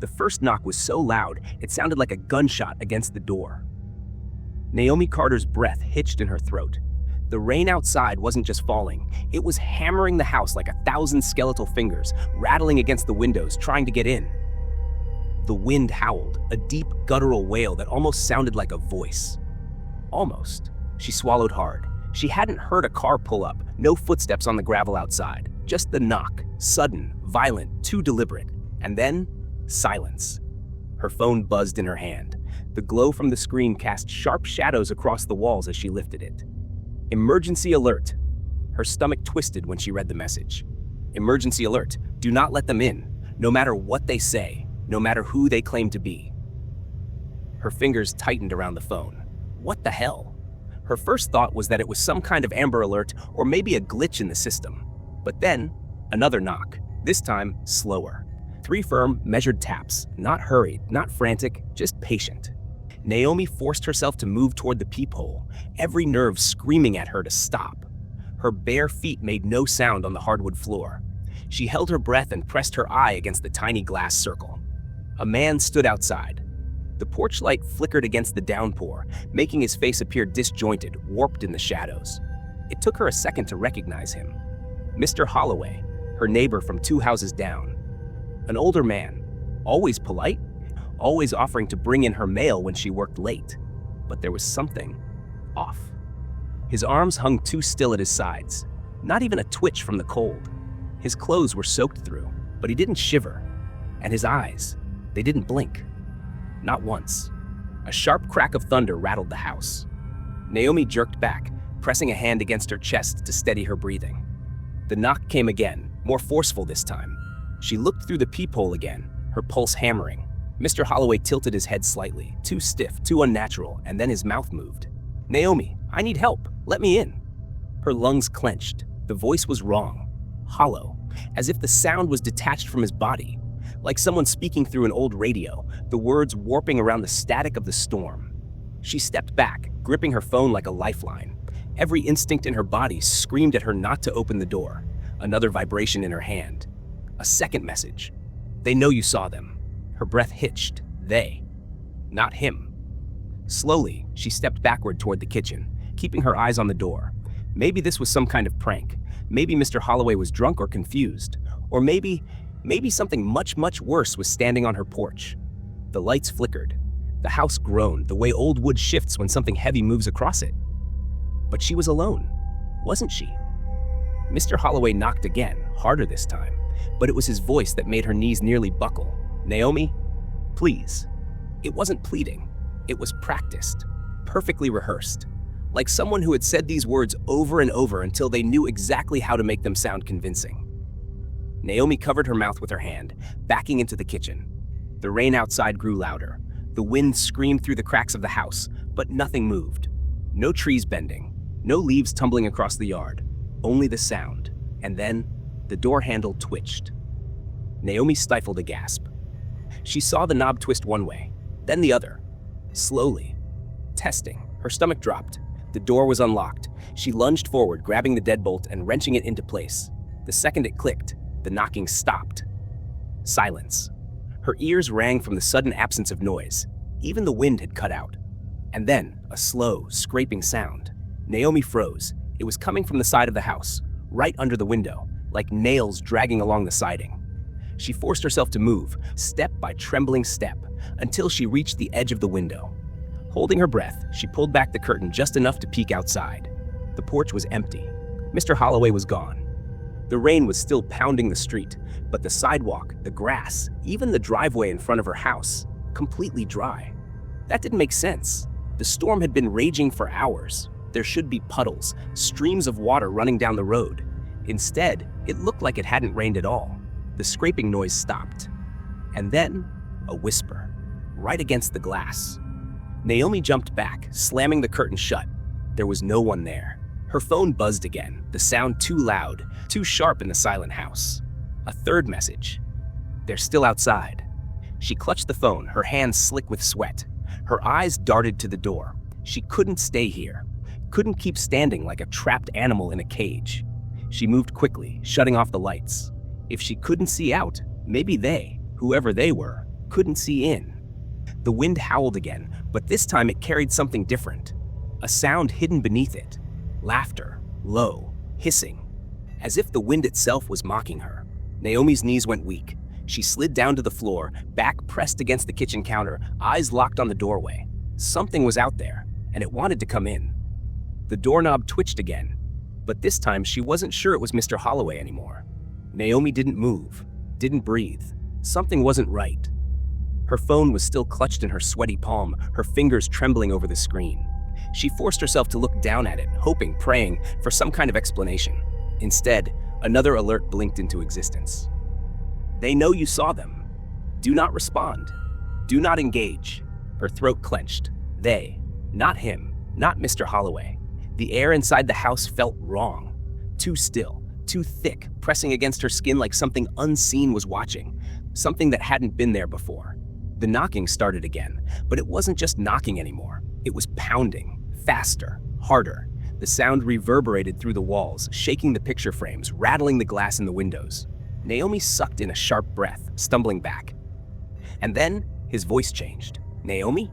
The first knock was so loud, it sounded like a gunshot against the door. Naomi Carter's breath hitched in her throat. The rain outside wasn't just falling, it was hammering the house like 1,000 skeletal fingers, rattling against the windows, trying to get in. The wind howled, a deep, guttural wail that almost sounded like a voice. Almost. She swallowed hard. She hadn't heard a car pull up, no footsteps on the gravel outside. Just the knock, sudden, violent, too deliberate. And then, silence. Her phone buzzed in her hand. The glow from the screen cast sharp shadows across the walls as she lifted it. Emergency alert. Her stomach twisted when she read the message. Emergency alert. Do not let them in, no matter what they say, no matter who they claim to be. Her fingers tightened around the phone. What the hell? Her first thought was that it was some kind of Amber Alert or maybe a glitch in the system. But then, another knock, this time slower. 3 firm, measured taps, not hurried, not frantic, just patient. Naomi forced herself to move toward the peephole, every nerve screaming at her to stop. Her bare feet made no sound on the hardwood floor. She held her breath and pressed her eye against the tiny glass circle. A man stood outside. The porch light flickered against the downpour, making his face appear disjointed, warped in the shadows. It took her a second to recognize him. Mr. Holloway, her neighbor from 2 houses down. An older man, always polite, always offering to bring in her mail when she worked late. But there was something off. His arms hung too still at his sides, not even a twitch from the cold. His clothes were soaked through, but he didn't shiver. And his eyes, they didn't blink. Not once. A sharp crack of thunder rattled the house. Naomi jerked back, pressing a hand against her chest to steady her breathing. The knock came again, more forceful this time. She looked through the peephole again, her pulse hammering. Mr. Holloway tilted his head slightly, too stiff, too unnatural, and then his mouth moved. Naomi, I need help. Let me in. Her lungs clenched. The voice was wrong. Hollow, as if the sound was detached from his body. Like someone speaking through an old radio, the words warping around the static of the storm. She stepped back, gripping her phone like a lifeline. Every instinct in her body screamed at her not to open the door. Another vibration in her hand. A second message. They know you saw them. Her breath hitched. They. Not him. Slowly, she stepped backward toward the kitchen, keeping her eyes on the door. Maybe this was some kind of prank. Maybe Mr. Holloway was drunk or confused. Or maybe something much, much worse was standing on her porch. The lights flickered. The house groaned, the way old wood shifts when something heavy moves across it. But she was alone, wasn't she? Mr. Holloway knocked again, harder this time, but it was his voice that made her knees nearly buckle. Naomi, please. It wasn't pleading. It was practiced, perfectly rehearsed. Like someone who had said these words over and over until they knew exactly how to make them sound convincing. Naomi covered her mouth with her hand, backing into the kitchen. The rain outside grew louder. The wind screamed through the cracks of the house, but nothing moved. No trees bending, no leaves tumbling across the yard, only the sound. And then, the door handle twitched. Naomi stifled a gasp. She saw the knob twist one way, then the other. Slowly. Testing. Her stomach dropped. The door was unlocked. She lunged forward, grabbing the deadbolt and wrenching it into place. The second it clicked, the knocking stopped. Silence. Her ears rang from the sudden absence of noise. Even the wind had cut out. And then, a slow, scraping sound. Naomi froze. It was coming from the side of the house, right under the window, like nails dragging along the siding. She forced herself to move, step by trembling step, until she reached the edge of the window. Holding her breath, she pulled back the curtain just enough to peek outside. The porch was empty. Mr. Holloway was gone. The rain was still pounding the street, but the sidewalk, the grass, even the driveway in front of her house, completely dry. That didn't make sense. The storm had been raging for hours. There should be puddles, streams of water running down the road. Instead, it looked like it hadn't rained at all. The scraping noise stopped. And then, a whisper, right against the glass. Naomi jumped back, slamming the curtain shut. There was no one there. Her phone buzzed again, the sound too loud, too sharp in the silent house. A third message. They're still outside. She clutched the phone, her hands slick with sweat. Her eyes darted to the door. She couldn't stay here. Couldn't keep standing like a trapped animal in a cage. She moved quickly, shutting off the lights. If she couldn't see out, maybe they, whoever they were, couldn't see in. The wind howled again, but this time it carried something different. A sound hidden beneath it. Laughter, low, hissing, as if the wind itself was mocking her. Naomi's knees went weak. She slid down to the floor, back pressed against the kitchen counter, eyes locked on the doorway. Something was out there, and it wanted to come in. The doorknob twitched again, but this time she wasn't sure it was Mr. Holloway anymore. Naomi didn't move, didn't breathe. Something wasn't right. Her phone was still clutched in her sweaty palm, her fingers trembling over the screen. She forced herself to look down at it, hoping, praying for some kind of explanation. Instead, another alert blinked into existence. They know you saw them. Do not respond. Do not engage. Her throat clenched. They, not him, not Mr. Holloway. The air inside the house felt wrong. Too still, too thick, pressing against her skin like something unseen was watching, something that hadn't been there before. The knocking started again, but it wasn't just knocking anymore. It was pounding, faster, harder. The sound reverberated through the walls, shaking the picture frames, rattling the glass in the windows. Naomi sucked in a sharp breath, stumbling back. And then his voice changed. Naomi?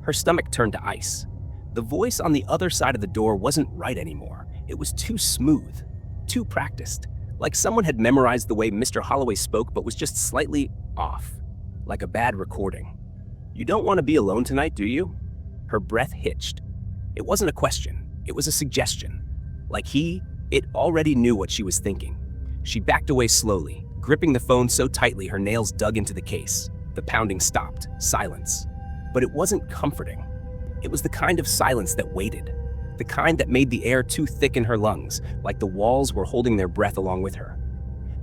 Her stomach turned to ice. The voice on the other side of the door wasn't right anymore. It was too smooth, too practiced, like someone had memorized the way Mr. Holloway spoke but was just slightly off, like a bad recording. You don't want to be alone tonight, do you? Her breath hitched. It wasn't a question, it was a suggestion. Like it already knew what she was thinking. She backed away slowly, gripping the phone so tightly her nails dug into the case. The pounding stopped, silence. But it wasn't comforting. It was the kind of silence that waited, the kind that made the air too thick in her lungs, like the walls were holding their breath along with her.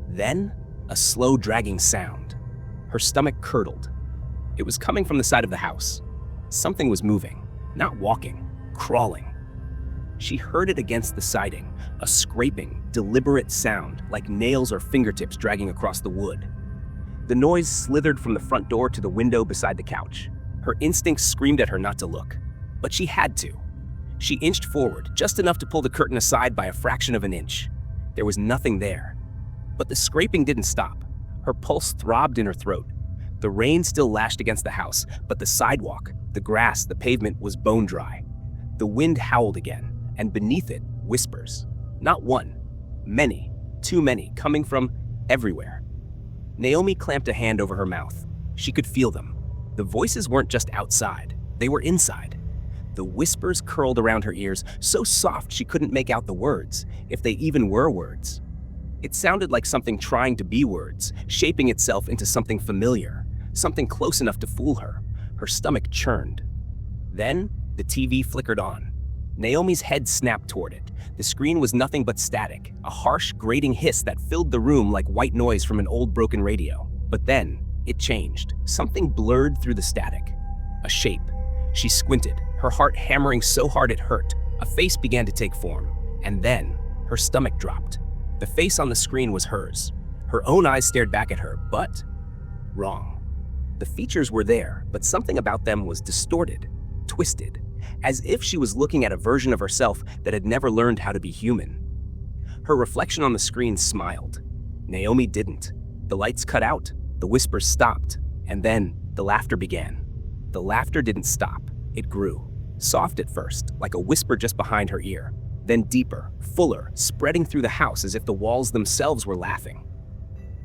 Then, a slow dragging sound. Her stomach curdled. It was coming from the side of the house. Something was moving, not walking, crawling. She heard it against the siding, a scraping, deliberate sound, like nails or fingertips dragging across the wood. The noise slithered from the front door to the window beside the couch. Her instincts screamed at her not to look, but she had to. She inched forward, just enough to pull the curtain aside by a fraction of an inch. There was nothing there. But the scraping didn't stop. Her pulse throbbed in her throat. The rain still lashed against the house, but the sidewalk, the grass, the pavement was bone dry. The wind howled again, and beneath it, whispers. Not one, many, too many, coming from everywhere. Naomi clamped a hand over her mouth. She could feel them. The voices weren't just outside, they were inside. The whispers curled around her ears, so soft she couldn't make out the words, if they even were words. It sounded like something trying to be words, shaping itself into something familiar, something close enough to fool her. Her stomach churned. Then, the TV flickered on. Naomi's head snapped toward it. The screen was nothing but static, a harsh, grating hiss that filled the room like white noise from an old broken radio. But then, it changed. Something blurred through the static. A shape. She squinted, her heart hammering so hard it hurt. A face began to take form. And then, her stomach dropped. The face on the screen was hers. Her own eyes stared back at her, but wrong. The features were there, but something about them was distorted, twisted, as if she was looking at a version of herself that had never learned how to be human. Her reflection on the screen smiled. Naomi didn't. The lights cut out, the whispers stopped, and then the laughter began. The laughter didn't stop. It grew. Soft at first, like a whisper just behind her ear. Then deeper, fuller, spreading through the house as if the walls themselves were laughing.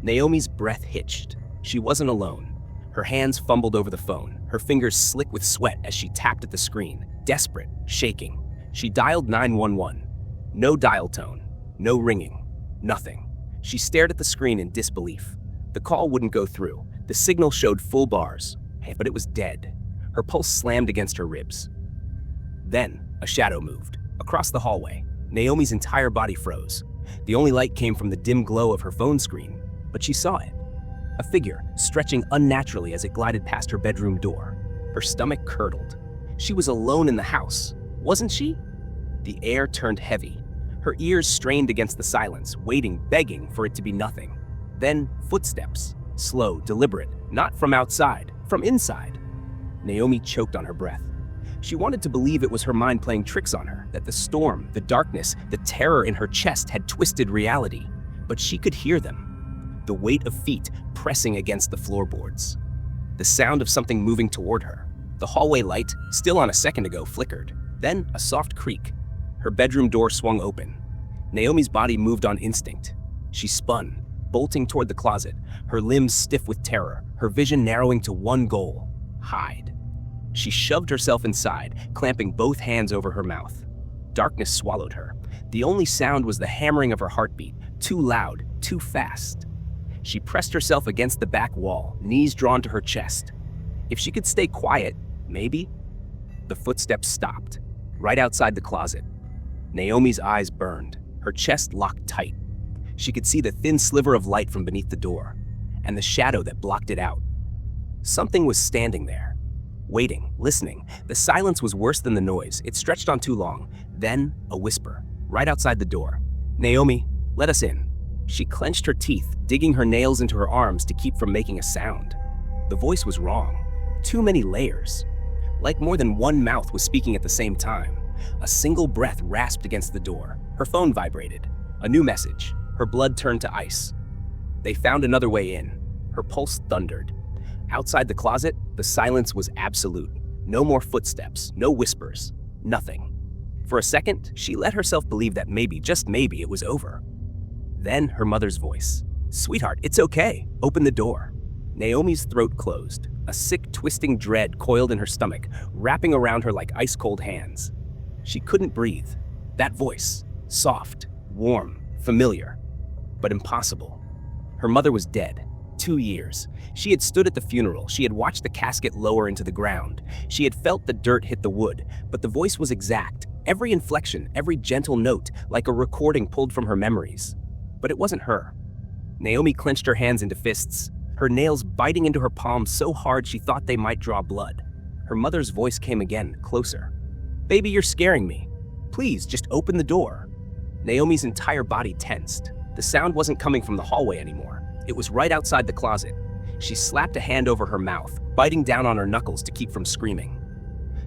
Naomi's breath hitched. She wasn't alone. Her hands fumbled over the phone, her fingers slick with sweat as she tapped at the screen, desperate, shaking. She dialed 911. No dial tone, no ringing, nothing. She stared at the screen in disbelief. The call wouldn't go through. The signal showed full bars, but it was dead. Her pulse slammed against her ribs. Then, a shadow moved. Across the hallway, Naomi's entire body froze. The only light came from the dim glow of her phone screen, but she saw it. A figure, stretching unnaturally as it glided past her bedroom door. Her stomach curdled. She was alone in the house, wasn't she? The air turned heavy. Her ears strained against the silence, waiting, begging for it to be nothing. Then, footsteps. Slow, deliberate, not from outside, from inside. Naomi choked on her breath. She wanted to believe it was her mind playing tricks on her, that the storm, the darkness, the terror in her chest had twisted reality. But she could hear them. The weight of feet pressing against the floorboards. The the sound of something moving toward her. The hallway light, still on a second ago, flickered. Then a soft creak. Her bedroom door swung open. Naomi's body moved on instinct. She spun, bolting toward the closet, her limbs stiff with terror, her vision narrowing to one goal: hide. She shoved herself inside, clamping both hands over her mouth. Darkness swallowed her. The only sound was the hammering of her heartbeat, too loud, too fast. She pressed herself against the back wall, knees drawn to her chest. If she could stay quiet, maybe. The footsteps stopped, right outside the closet. Naomi's eyes burned, her chest locked tight. She could see the thin sliver of light from beneath the door, and the shadow that blocked it out. Something was standing there, waiting, listening. The silence was worse than the noise. It stretched on too long. Then, a whisper, right outside the door. "Naomi, let us in." She clenched her teeth, digging her nails into her arms to keep from making a sound. The voice was wrong. Too many layers. Like more than one mouth was speaking at the same time. A single breath rasped against the door. Her phone vibrated. A new message. Her blood turned to ice. They found another way in. Her pulse thundered. Outside the closet, the silence was absolute. No more footsteps, no whispers, nothing. For a second, she let herself believe that maybe, just maybe, it was over. Then her mother's voice. "Sweetheart, it's okay. Open the door." Naomi's throat closed. A sick, twisting dread coiled in her stomach, wrapping around her like ice-cold hands. She couldn't breathe. That voice, soft, warm, familiar, but impossible. Her mother was dead. 2 years. She had stood at the funeral. She had watched the casket lower into the ground. She had felt the dirt hit the wood, but the voice was exact. Every inflection, every gentle note, like a recording pulled from her memories. But it wasn't her. Naomi clenched her hands into fists, her nails biting into her palms so hard she thought they might draw blood. Her mother's voice came again, closer. "Baby, you're scaring me. Please, just open the door." Naomi's entire body tensed. The sound wasn't coming from the hallway anymore. It was right outside the closet. She slapped a hand over her mouth, biting down on her knuckles to keep from screaming.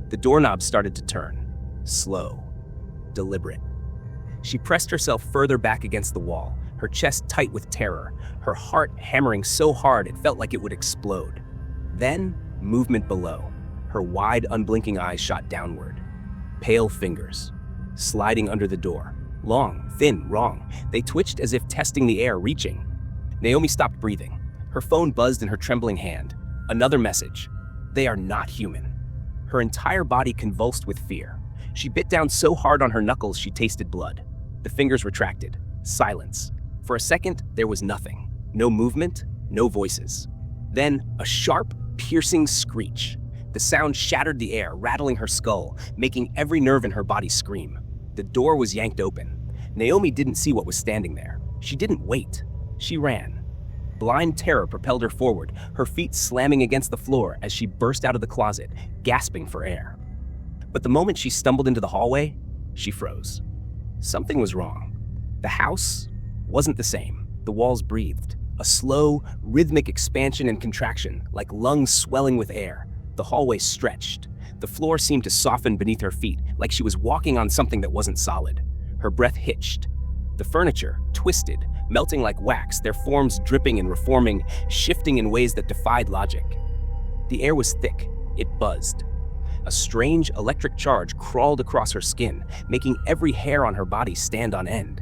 The doorknob started to turn. Slow. Deliberate. She pressed herself further back against the wall, her chest tight with terror, her heart hammering so hard it felt like it would explode. Then, movement below. Her wide, unblinking eyes shot downward. Pale fingers, sliding under the door. Long, thin, wrong. They twitched as if testing the air, reaching. Naomi stopped breathing. Her phone buzzed in her trembling hand. Another message. "They are not human." Her entire body convulsed with fear. She bit down so hard on her knuckles she tasted blood. The fingers retracted. Silence. For a second, there was nothing. No movement, no voices. Then, a sharp, piercing screech. The sound shattered the air, rattling her skull, making every nerve in her body scream. The door was yanked open. Naomi didn't see what was standing there. She didn't wait. She ran. Blind terror propelled her forward, her feet slamming against the floor as she burst out of the closet, gasping for air. But the moment she stumbled into the hallway, she froze. Something was wrong. The house wasn't the same. The walls breathed. A slow, rhythmic expansion and contraction, like lungs swelling with air. The hallway stretched. The floor seemed to soften beneath her feet, like she was walking on something that wasn't solid. Her breath hitched. The furniture twisted, melting like wax, their forms dripping and reforming, shifting in ways that defied logic. The air was thick. It buzzed. A strange electric charge crawled across her skin, making every hair on her body stand on end.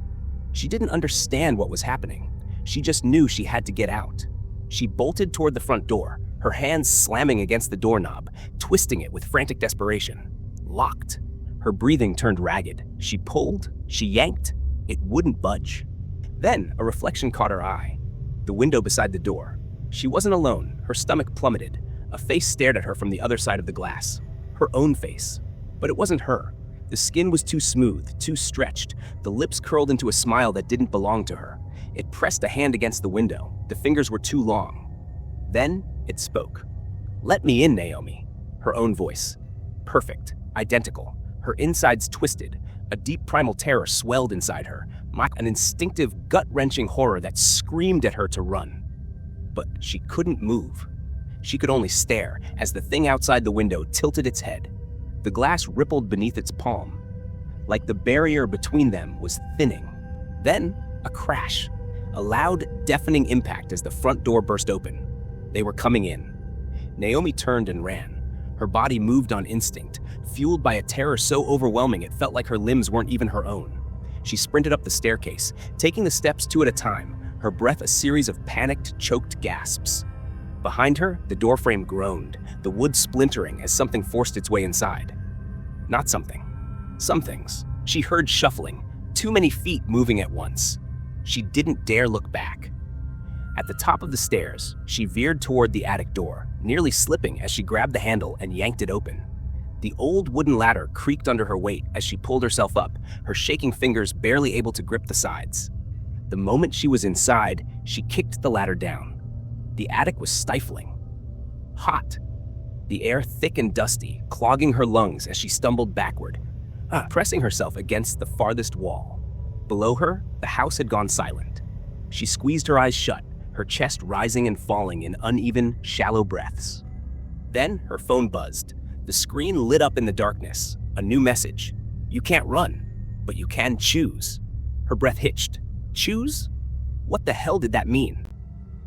She didn't understand what was happening. She just knew she had to get out. She bolted toward the front door, her hands slamming against the doorknob, twisting it with frantic desperation. Locked. Her breathing turned ragged. She pulled, she yanked. It wouldn't budge. Then a reflection caught her eye. The window beside the door. She wasn't alone. Her stomach plummeted. A face stared at her from the other side of the glass. Her own face. But it wasn't her. The skin was too smooth, too stretched. The lips curled into a smile that didn't belong to her. It pressed a hand against the window. The fingers were too long. Then it spoke. "Let me in, Naomi." Her own voice. Perfect. Identical. Her insides twisted. A deep primal terror swelled inside her, an instinctive, gut-wrenching horror that screamed at her to run. But she couldn't move. She could only stare as the thing outside the window tilted its head. The glass rippled beneath its palm, like the barrier between them was thinning. Then, a crash. A loud, deafening impact as the front door burst open. They were coming in. Naomi turned and ran. Her body moved on instinct, fueled by a terror so overwhelming it felt like her limbs weren't even her own. She sprinted up the staircase, taking the steps two at a time, her breath a series of panicked, choked gasps. Behind her, the doorframe groaned, the wood splintering as something forced its way inside. Not something. Some things. She heard shuffling, too many feet moving at once. She didn't dare look back. At the top of the stairs, she veered toward the attic door, nearly slipping as she grabbed the handle and yanked it open. The old wooden ladder creaked under her weight as she pulled herself up, her shaking fingers barely able to grip the sides. The moment she was inside, she kicked the ladder down. The attic was stifling. Hot. The air thick and dusty, clogging her lungs as she stumbled backward, pressing herself against the farthest wall. Below her, the house had gone silent. She squeezed her eyes shut, her chest rising and falling in uneven, shallow breaths. Then her phone buzzed. The screen lit up in the darkness. A new message. You can't run, but you can choose. Her breath hitched. Choose? What the hell did that mean?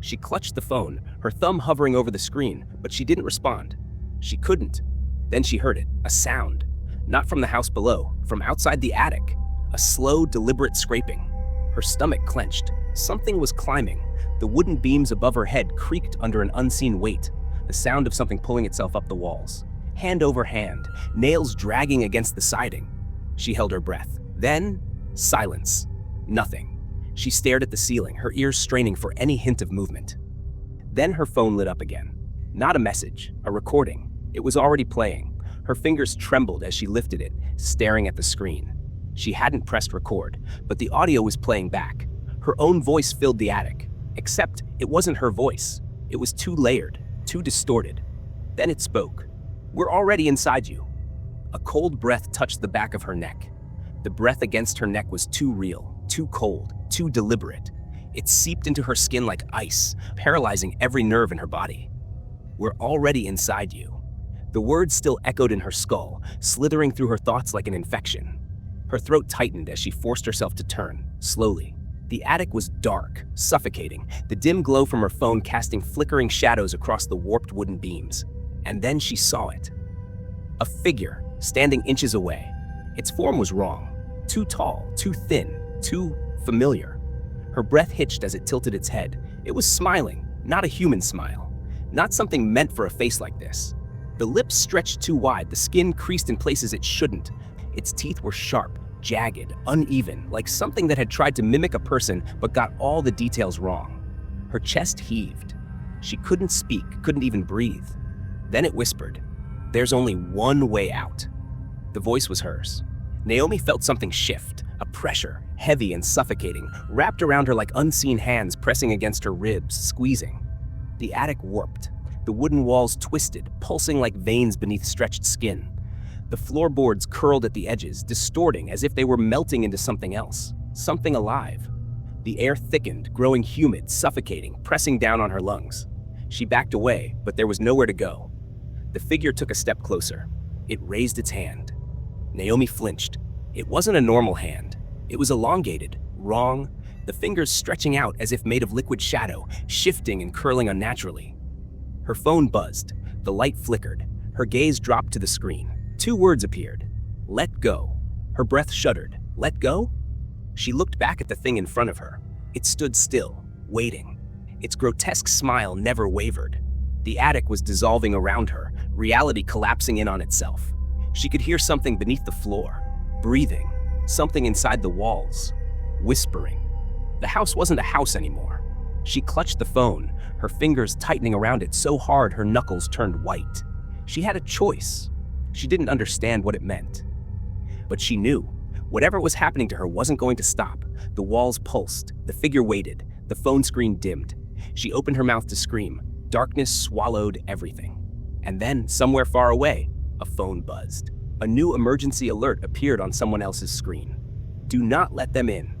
She clutched the phone, her thumb hovering over the screen, but she didn't respond. She couldn't. Then she heard it, a sound. Not from the house below, from outside the attic. A slow, deliberate scraping. Her stomach clenched. Something was climbing. The wooden beams above her head creaked under an unseen weight, the sound of something pulling itself up the walls. Hand over hand, nails dragging against the siding. She held her breath. Then, silence. Nothing. She stared at the ceiling, her ears straining for any hint of movement. Then her phone lit up again. Not a message, a recording. It was already playing. Her fingers trembled as she lifted it, staring at the screen. She hadn't pressed record, but the audio was playing back. Her own voice filled the attic. Except it wasn't her voice. It was too layered, too distorted. Then it spoke. We're already inside you. A cold breath touched the back of her neck. The breath against her neck was too real, too cold, too deliberate. It seeped into her skin like ice, paralyzing every nerve in her body. We're already inside you. The words still echoed in her skull, slithering through her thoughts like an infection. Her throat tightened as she forced herself to turn, slowly. The attic was dark, suffocating, the dim glow from her phone casting flickering shadows across the warped wooden beams. And then she saw it. A figure, standing inches away. Its form was wrong. Too tall, too thin, too familiar. Her breath hitched as it tilted its head. It was smiling, not a human smile. Not something meant for a face like this. The lips stretched too wide, the skin creased in places it shouldn't. Its teeth were sharp, jagged, uneven, like something that had tried to mimic a person but got all the details wrong. Her chest heaved. She couldn't speak, couldn't even breathe. Then it whispered, "There's only one way out." The voice was hers. Naomi felt something shift, a pressure, heavy and suffocating, wrapped around her like unseen hands pressing against her ribs, squeezing. The attic warped. The wooden walls twisted, pulsing like veins beneath stretched skin. The floorboards curled at the edges, distorting as if they were melting into something else, something alive. The air thickened, growing humid, suffocating, pressing down on her lungs. She backed away, but there was nowhere to go. The figure took a step closer. It raised its hand. Naomi flinched. It wasn't a normal hand. It was elongated, wrong, the fingers stretching out as if made of liquid shadow, shifting and curling unnaturally. Her phone buzzed. The light flickered. Her gaze dropped to the screen. Two words appeared. Let go. Her breath shuddered. Let go? She looked back at the thing in front of her. It stood still, waiting. Its grotesque smile never wavered. The attic was dissolving around her, reality collapsing in on itself. She could hear something beneath the floor, breathing, something inside the walls, whispering. The house wasn't a house anymore. She clutched the phone, her fingers tightening around it so hard her knuckles turned white. She had a choice. She didn't understand what it meant. But she knew. Whatever was happening to her wasn't going to stop. The walls pulsed, the figure waited, the phone screen dimmed. She opened her mouth to scream. Darkness swallowed everything. And then, somewhere far away, a phone buzzed. A new emergency alert appeared on someone else's screen. Do not let them in.